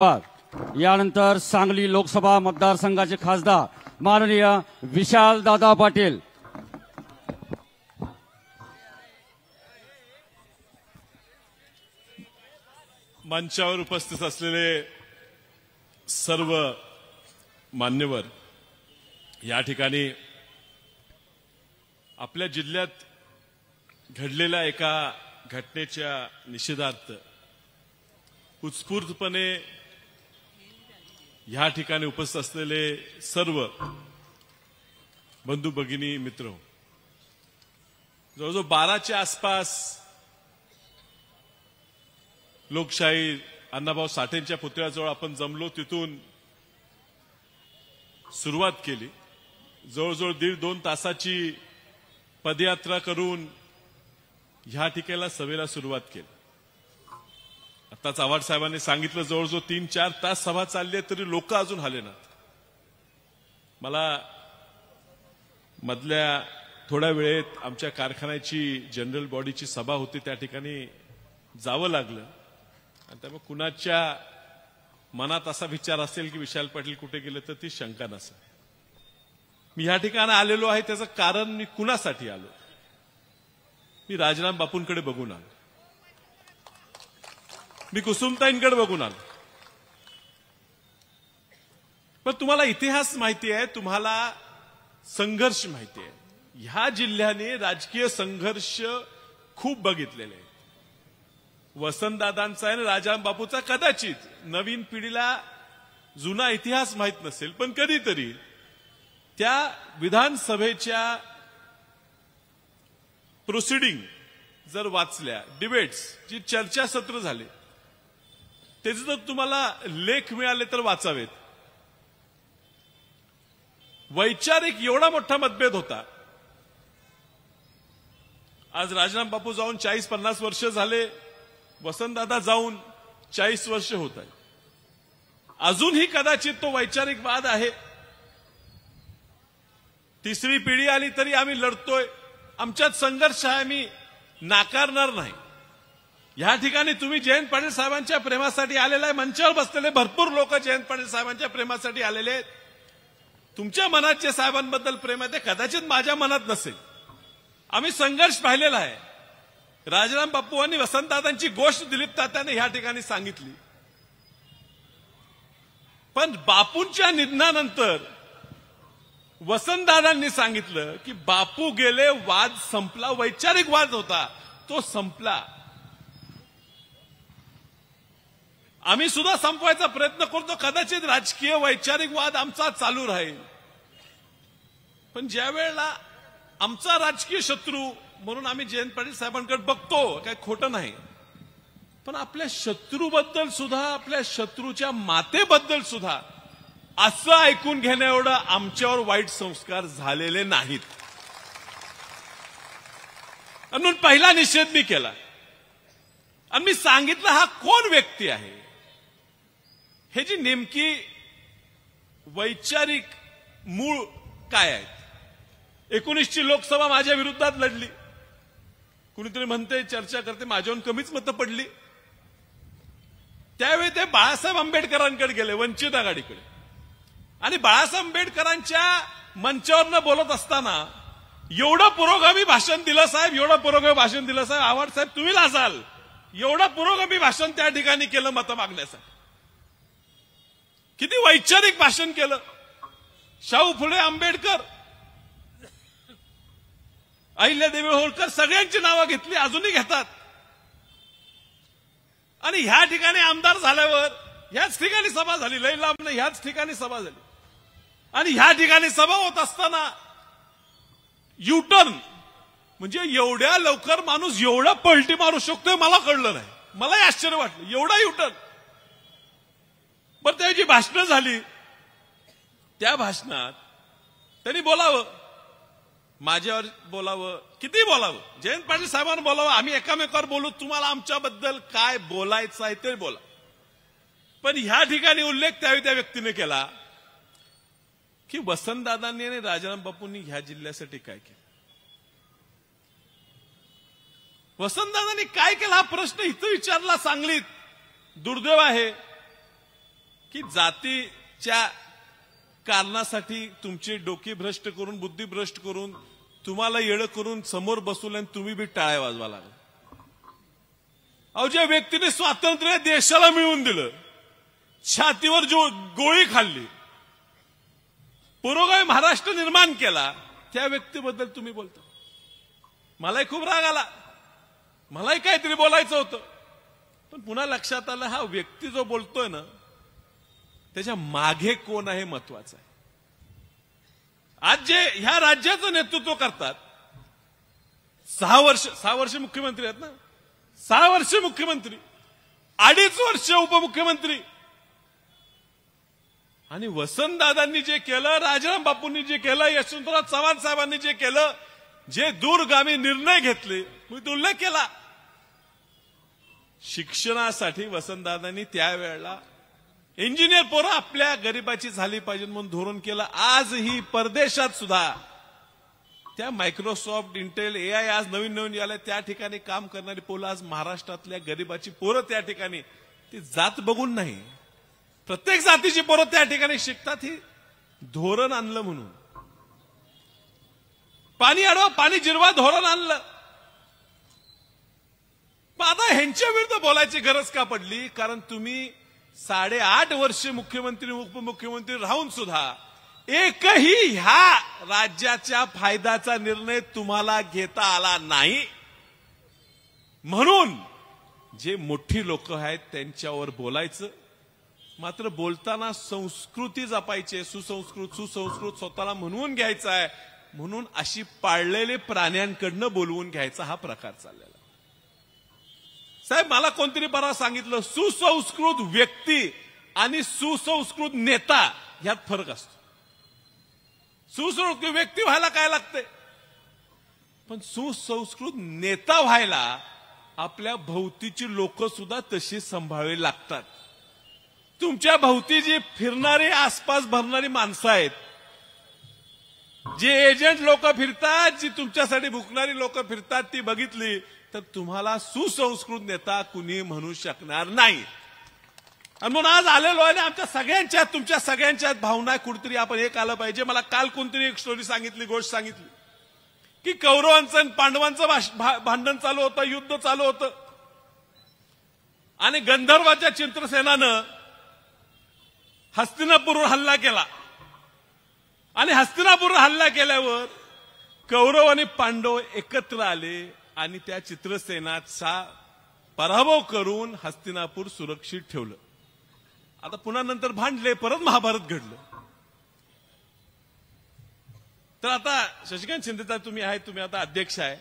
यानंतर सांगली लोकसभा मतदारसंघाचे खासदार माननीय विशाल दादा पाटील। मंचावर उपस्थित असलेले सर्व मान्यवर, या ठिकाणी आपल्या जिल्ह्यात घडलेल्या एका घटनेच्या निषेधार्थ उत्स्फूर्तपणे या ठिकाणी उपस्थित असलेले सर्व बंधू भगिनी मित्र, जवळजवळ 12च्या आसपास लोकशाही अण्णाभाऊ साठेंच्या पुतळ्याजवळ आपण जमलो। तिथून सुरुवात केली। जवळजवळ 1.5-2 तासाची पदयात्रा करून ह्या ठिकाणी सभेला सुरुवात केली। आताच आव्हाड साहेबांनी सांगितलं, जवळजवळ 3-4 तास सभा चालली आहे तरी लोक अजून आले नाहीत। मला मधल्या थोड्या वेळेत आमच्या कारखान्याची जनरल बॉडीची सभा होती, त्या ठिकाणी जावं लागलं आणि त्यामुळे कुणाच्या मनात असा विचार असेल की विशाल पाटील कुठे गेले तर ती शंका नसेल। मी या ठिकाणी आलेलो आहे त्याचं कारण मी कुणासाठी आलो, मी राजराम बापूंकडे बघून आलो, मी कुसुमताईंकडे बघून आलो। पण तुम्हाला इतिहास माहिती आहे, तुम्हाला संघर्ष माहिती आहे। ह्या जिल्ह्याने राजकीय संघर्ष खूप बघितलेले आहे। वसंतदादांचा आणि राजाराम बापूचा कदाचित नवीन पिढीला जुना इतिहास माहित नसेल, पण कधीतरी त्या विधानसभेच्या प्रोसिडिंग जर वाचल्या, डिबेट्स जी चर्चासत्र झाले त्याचे जर तुम्हाला लेख मिळाले तर वाचावेत। वैचारिक एवढा मोठा मतभेद होता। आज राजराम बापू जाऊन 40-50 वर्ष झाले, वसंतदादा जाऊन 40 वर्ष होत आहे। अजूनही कदाचित तो वैचारिक वाद आहे। तिसरी पिढी आली तरी आम्ही लढतोय, आमच्यात संघर्ष आहे, आम्ही नाकारणार नाही। या ठिकाणी तुम्ही जयंत पाटील साहेबांच्या प्रेमासाठी आलेला आहे, मंचावर बसलेले भरपूर लोक जयंत पाटील साहेबांच्या प्रेमासाठी आलेले आहेत। तुमच्या मनात जे साहेबांबद्दल प्रेम आहे ते कदाचित माझ्या मनात नसेल। आम्ही संघर्ष पाहिलेला आहे। राजाराम बापू आणि वसंतदादांची गोष्ट दिलीप तात्याने या ठिकाणी सांगितली, पण बापूंच्या निधनानंतर वसंतदादांनी सांगितलं की बापू गेले, वाद संपला, वैचारिक वाद होता तो संपला। आम्ही सुद्धा संपवायचा प्रयत्न करतो, कदाचित राजकीय वैचारिक वाद आमचा चालू राहील, पण ज्या वेळेला आमचा राजकीय शत्रू म्हणून आम्ही जयंत पाटील साहेबांकडे बघतो, काही खोटं नाही, पण आपल्या शत्रूबद्दल सुद्धा, आपल्या शत्रूच्या मातेबद्दल सुद्धा असं ऐकून घेण्या एवढं आमच्यावर वाईट संस्कार झालेले नाहीत। म्हणून पहिला निषेध मी केला आणि मी सांगितलं हा कोण व्यक्ती आहे, हे जी नेमकी वैचारिक मूळ काय आहे। 19ची लोकसभा माझ्या विरोधात लढली, कुणीतरी म्हणते, चर्चा करते माझ्याहून कमीच मतं पडली। त्यावेळी ते बाळासाहेब आंबेडकरांकडे गेले, वंचित आघाडीकडे, आणि बाळासाहेब आंबेडकरांच्या मंचावरनं बोलत असताना एवढं पुरोगामी भाषण दिलं साहेब, एवढं पुरोगामी भाषण दिलं साहेब, आव्हाड साहेब तुम्ही लाजाल, एवढं पुरोगामी भाषण त्या ठिकाणी केलं मतं मागण्यासाठी। किती वैचारिक भाषण केलं। शाहू फुले आंबेडकर, अहिल्यादेवी होळकर सगळ्यांची नावं घेतली, अजूनही घेतात। आणि ह्या ठिकाणी आमदार झाल्यावर ह्याच ठिकाणी सभा झाली, लई लांब नाही, ह्याच ठिकाणी सभा झाली। आणि ह्या ठिकाणी सभा होत असताना युटर्न, म्हणजे एवढ्या लवकर माणूस एवढा पलटी मारू शकतोय मला कळलं नाही, मलाही आश्चर्य वाटलं, एवढा युटर्न। बरं, त्याची भाषणं झाली, त्या भाषणात त्यांनी बोलावं, माझ्यावर बोलावं, किती बोलावं, जयंत पाटील साहेबांना बोलावं, आम्ही एकामेकावर बोलू, तुम्हाला आमच्याबद्दल काय बोलायचं आहे ते बोला। पण ह्या ठिकाणी उल्लेख त्यावेळी त्या व्यक्तीने केला की वसंतदादांनी आणि राजाराम बापूंनी ह्या जिल्ह्यासाठी काय केलं। वसंतदादांनी काय केलं हा प्रश्न इथं विचारला सांगलीत। दुर्दैव आहे की जातीच्या कारणासाठी तुमची डोकी भ्रष्ट करून, बुद्धी भ्रष्ट करून, तुम्हाला येडं करून समोर बसवलं आणि तुम्ही बी टाळ्या वाजवा लागला. अहो, ज्या व्यक्तीने स्वातंत्र्य देशाला मिळवून दिलं, छातीवर जो गोळी खाल्ली, पुरोगामी महाराष्ट्र निर्माण केला, त्या व्यक्तीबद्दल तुम्ही बोलता. मलाही खूप राग आला, मलाही काहीतरी बोलायचं होतं, पण पुन्हा लक्षात आलं हा व्यक्ती जो बोलतोय ना त्याच्या मागे कोण आहे महत्वाचं आहे. आज जे ह्या राज्याचं नेतृत्व करतात, 6 वर्ष मुख्यमंत्री आहेत ना, 6 वर्ष मुख्यमंत्री, 2.5 वर्ष उपमुख्यमंत्री, आणि वसंतदादांनी जे केलं, राजाराम बापूंनी जे केलं, यशवंतराव चव्हाण साहेबांनी जे केलं, जे दूरगामी निर्णय घेतले, मी तो उल्लेख केला. शिक्षणासाठी वसंतदादांनी त्यावेळेला इंजिनियर पोरं आपल्या गरिबाची झाली पाहिजे म्हणून धोरण केलं. आजही परदेशात सुद्धा त्या मायक्रोसॉफ्ट, इंटेल, AI आज नवीन नवीन याला त्या ठिकाणी काम करणारी पोरं आज महाराष्ट्रातल्या गरिबाची पोरं त्या ठिकाणी, ती जात बघून नाही, प्रत्येक जातीची पोरं त्या ठिकाणी शिकतात. ही धोरण आणलं म्हणून, पाणी अडवा पाणी जिरवा धोरण आणलं. पण आता ह्यांच्या विरुद्ध बोलायची गरज का पडली? कारण तुम्ही 8.5 वर्ष मुख्यमंत्री, उपमुख्यमंत्री राहून सुद्धा एकही ह्या राज्याच्या फायद्याचा निर्णय तुम्हाला घेता आला नाही. म्हणून जे मोठी लोक आहेत त्यांच्यावर बोलायचं, मात्र बोलताना संस्कृती जपायची, सुसंस्कृत स्वतःला म्हणवून घ्यायचा आहे, म्हणून अशी पाळलेले प्राण्यांकडनं बोलवून घ्यायचा हा प्रकार चाललेला. साहेब, मला कोणतरी परवा सांगितलं, सुसंस्कृत व्यक्ती आणि सुसंस्कृत नेता यात फरक असतो. सुसंस्कृत व्यक्ती व्हायला काय लागते, पण सुसंस्कृत नेता व्हायला आपल्या भोवतीची लोक सुद्धा तशी सांभाळावी लागतात. तुमच्या भोवती जी फिरणारी, आसपास भरणारी माणसं आहेत, जे एजंट लोक फिरतात, जी तुमच्यासाठी भुकणारी लोक फिरतात, ती बघितली तर तुम्हाला सुसंस्कृत नेता कुणी म्हणू शकणार नाही. आणि म्हणून आज आलेलो आहे, आमच्या सगळ्यांच्या, तुमच्या सगळ्यांच्या भावना कुठेतरी आपण एक आलं पाहिजे. मला काल कोणतरी एक स्टोरी सांगितली, गोष्ट सांगितली की कौरवांचं आणि पांडवांचं भांडण चालू होतं, युद्ध चालू होतं, आणि गंधर्वाच्या चित्रसेनानं हस्तिनापूरवर हल्ला केला. आणि हस्तिनापूरवर हल्ला केल्यावर कौरव आणि पांडव एकत्र आले आणि त्या चित्रसेनाचा पराभव करून हस्तिनापूर सुरक्षित ठेवलं. आता पुन्हा नंतर भांडले, परत महाभारत घडलं. तर आता शशिकांत शिंदे तुम्ही आहे, तुम्ही आता अध्यक्ष आहे,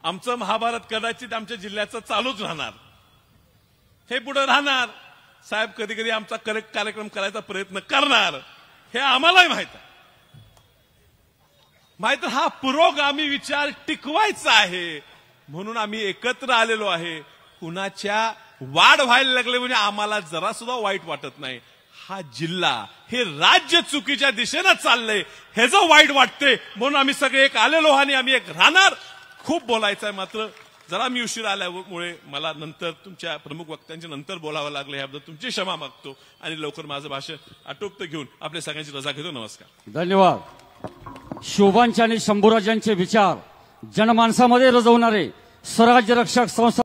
आमचं महाभारत कदाचित आमच्या जिल्ह्याचं चालूच राहणार, हे पुढे राहणार. साहेब कधी कधी आमचा करेक्ट कार्यक्रम करायचा प्रयत्न करणार, हे आम्हालाही माहित आहे. माहित हा पुरोगामी विचार टिकवायचा आहे म्हणून आम्ही एकत्र आलेलो आहे. कुणाच्या वाढ व्हायला लागले म्हणजे आम्हाला जरा सुद्धा वाईट वाटत नाही. हा जिल्हा, हे राज्य चुकीच्या दिशेनं चाललंय हे जो वाईट वाटते, म्हणून आम्ही सगळे एक आलेलो आणि आम्ही एक राहणार. खूप बोलायचं आहे, मात्र जरा मी उशीर आल्यामुळे मला नंतर तुमच्या प्रमुख वक्त्यांच्या नंतर बोलावं लागलं, याबद्दल तुमची क्षमा मागतो आणि लवकर माझं भाषण आटोपतं घेऊन आपल्या सगळ्यांची रजा घेतो. नमस्कार. धन्यवाद. शोभांचे आणि शंभूराजांचे विचार जनमानसामध्ये रुजवणारे स्वराज्य रक्षक संस्था